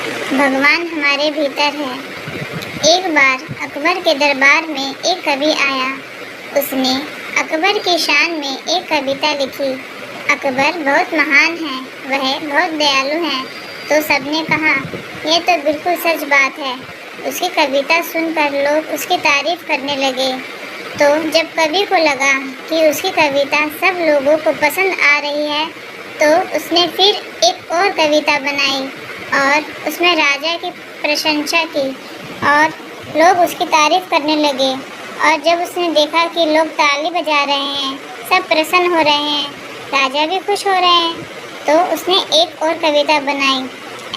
भगवान हमारे भीतर है। एक बार अकबर के दरबार में एक कवि आया। उसने अकबर की शान में एक कविता लिखी। अकबर बहुत महान है, वह बहुत दयालु हैं। तो सबने कहा, यह तो बिल्कुल सच बात है। उसकी कविता सुनकर लोग उसकी तारीफ करने लगे। तो जब कवि को लगा कि उसकी कविता सब लोगों को पसंद आ रही है, तो उसने फिर एक और कविता बनाई और उसमें राजा की प्रशंसा की और लोग उसकी तारीफ करने लगे। और जब उसने देखा कि लोग ताली बजा रहे हैं, सब प्रसन्न हो रहे हैं, राजा भी खुश हो रहे हैं, तो उसने एक और कविता बनाई।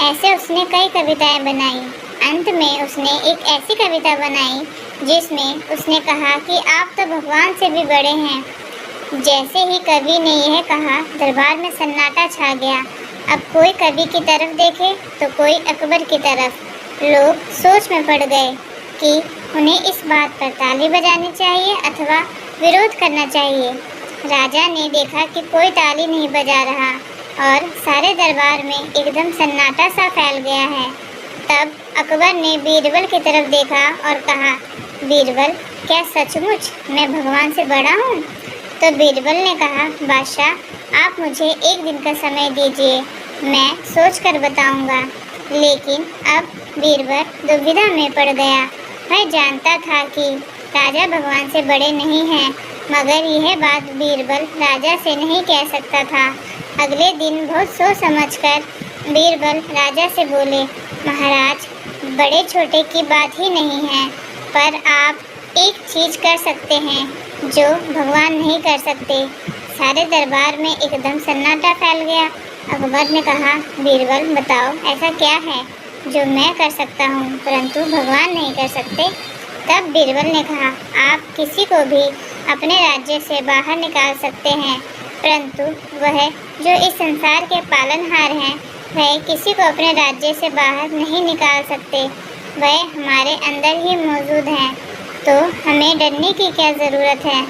ऐसे उसने कई कविताएं बनाई। अंत में उसने एक ऐसी कविता बनाई जिसमें उसने कहा कि आप तो भगवान से भी बड़े हैं। जैसे ही कवि ने यह कहा, दरबार में सन्नाटा छा गया। अब कोई कवि की तरफ देखे तो कोई अकबर की तरफ। लोग सोच में पड़ गए कि उन्हें इस बात पर ताली बजानी चाहिए अथवा विरोध करना चाहिए। राजा ने देखा कि कोई ताली नहीं बजा रहा और सारे दरबार में एकदम सन्नाटा सा फैल गया है। तब अकबर ने बीरबल की तरफ देखा और कहा, बीरबल, क्या सचमुच मैं भगवान से बड़ा हूँ? तो बीरबल ने कहा, बादशाह, आप मुझे एक दिन का समय दीजिए, मैं सोच कर बताऊँगा। लेकिन अब बीरबल दुविधा में पड़ गया। वह जानता था कि राजा भगवान से बड़े नहीं हैं, मगर यह बात बीरबल राजा से नहीं कह सकता था। अगले दिन बहुत सोच समझकर बीरबल राजा से बोले, महाराज, बड़े छोटे की बात ही नहीं है, पर आप एक चीज़ कर सकते हैं जो भगवान नहीं कर सकते। सारे दरबार में एकदम सन्नाटा फैल गया। अकबर ने कहा, बीरबल, बताओ ऐसा क्या है जो मैं कर सकता हूँ परंतु भगवान नहीं कर सकते? तब बीरबल ने कहा, आप किसी को भी अपने राज्य से बाहर निकाल सकते हैं, परंतु वह जो इस संसार के पालनहार हैं, वह किसी को अपने राज्य से बाहर नहीं निकाल सकते। वह हमारे अंदर ही मौजूद हैं, तो हमें डरने की क्या ज़रूरत है।